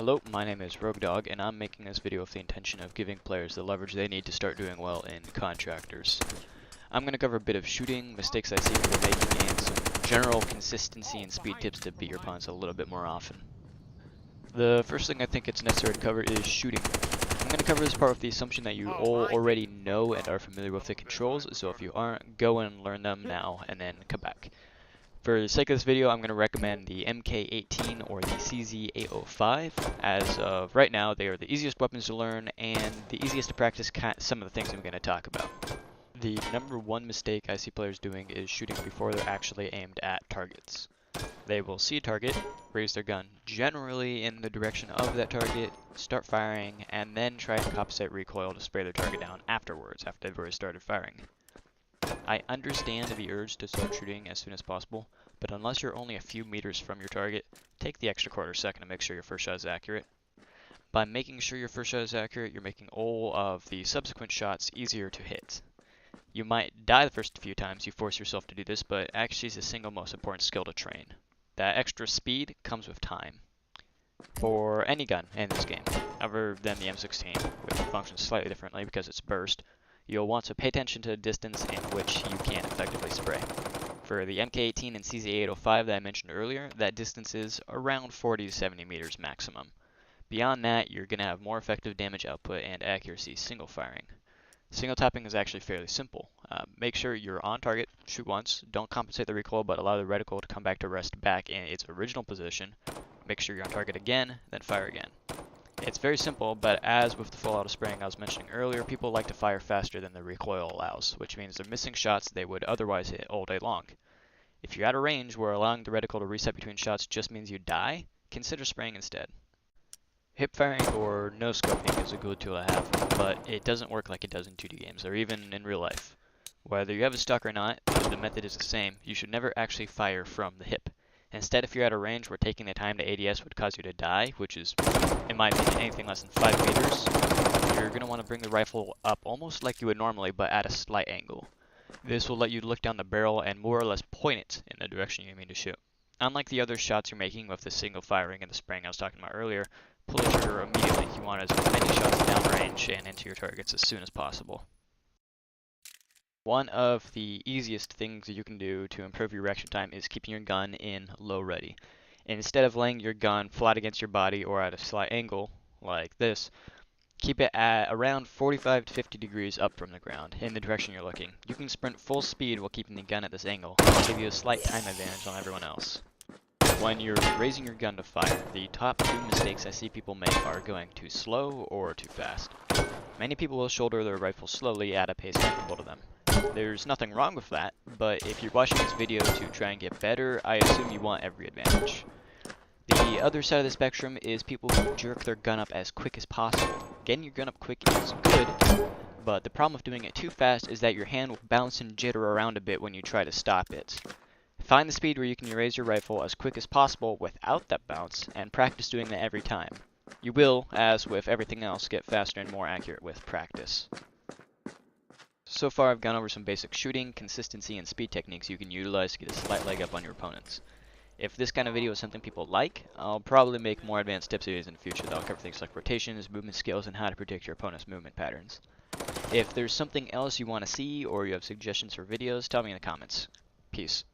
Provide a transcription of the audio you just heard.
Hello, my name is roguedawg, and I'm making this video with the intention of giving players the leverage they need to start doing well in Contractors. I'm going to cover a bit of shooting, mistakes I see people making, and some general consistency and speed tips to beat your opponents a little bit more often. The first thing I think it's necessary to cover is shooting. I'm going to cover this part with the assumption that you all already know and are familiar with the controls, so if you aren't, go and learn them now and then come back. For the sake of this video, I'm going to recommend the MK18 or the CZ805. As of right now, they are the easiest weapons to learn and the easiest to practice some of the things I'm going to talk about. The number one mistake I see players doing is shooting before they're actually aimed at targets. They will see a target, raise their gun generally in the direction of that target, start firing, and then try and compensate recoil to spray their target down afterwards, after they've already started firing. I understand the urge to start shooting as soon as possible, but unless you're only a few meters from your target, take the extra quarter second to make sure your first shot is accurate. By making sure your first shot is accurate, you're making all of the subsequent shots easier to hit. You might die the first few times you force yourself to do this, but accuracy is the single most important skill to train. That extra speed comes with time. For any gun in this game, other than the M16, which functions slightly differently because it's burst, you'll want to pay attention to the distance in which you can effectively spray. For the MK18 and CZ805 that I mentioned earlier, that distance is around 40 to 70 meters maximum. Beyond that, you're going to have more effective damage output and accuracy single firing. Single tapping is actually fairly simple. Make sure you're on target, shoot once, don't compensate the recoil but allow the reticle to come back to rest back in its original position. Make sure you're on target again, then fire again. It's very simple, but as with the full auto spraying I was mentioning earlier, people like to fire faster than the recoil allows, which means they're missing shots they would otherwise hit all day long. If you're at a range where allowing the reticle to reset between shots just means you die, consider spraying instead. Hip firing or no scoping is a good tool to have, but it doesn't work like it does in 2D games or even in real life. Whether you have a stock or not, the method is the same. You should never actually fire from the hip. Instead, if you're at a range where taking the time to ADS would cause you to die, which is, in my opinion, anything less than 5 meters, you're going to want to bring the rifle up almost like you would normally, but at a slight angle. This will let you look down the barrel and more or less point it in the direction you mean to shoot. Unlike the other shots you're making with the single firing and the spraying I was talking about earlier, pull the trigger immediately. You want as many shots downrange and into your targets as soon as possible. One of the easiest things you can do to improve your reaction time is keeping your gun in low ready. Instead of laying your gun flat against your body or at a slight angle, like this, keep it at around 45 to 50 degrees up from the ground, in the direction you're looking. You can sprint full speed while keeping the gun at this angle, and it'll give you a slight time advantage on everyone else. When you're raising your gun to fire, the top two mistakes I see people make are going too slow or too fast. Many people will shoulder their rifle slowly at a pace comfortable to them. There's nothing wrong with that, but if you're watching this video to try and get better, I assume you want every advantage. The other side of the spectrum is people who jerk their gun up as quick as possible. Getting your gun up quick is good, but the problem with doing it too fast is that your hand will bounce and jitter around a bit when you try to stop it. Find the speed where you can raise your rifle as quick as possible without that bounce, and practice doing that every time. You will, as with everything else, get faster and more accurate with practice. So far I've gone over some basic shooting, consistency, and speed techniques you can utilize to get a slight leg up on your opponents. If this kind of video is something people like, I'll probably make more advanced tips videos in the future that'll cover things like rotations, movement skills, and how to predict your opponent's movement patterns. If there's something else you want to see, or you have suggestions for videos, tell me in the comments. Peace.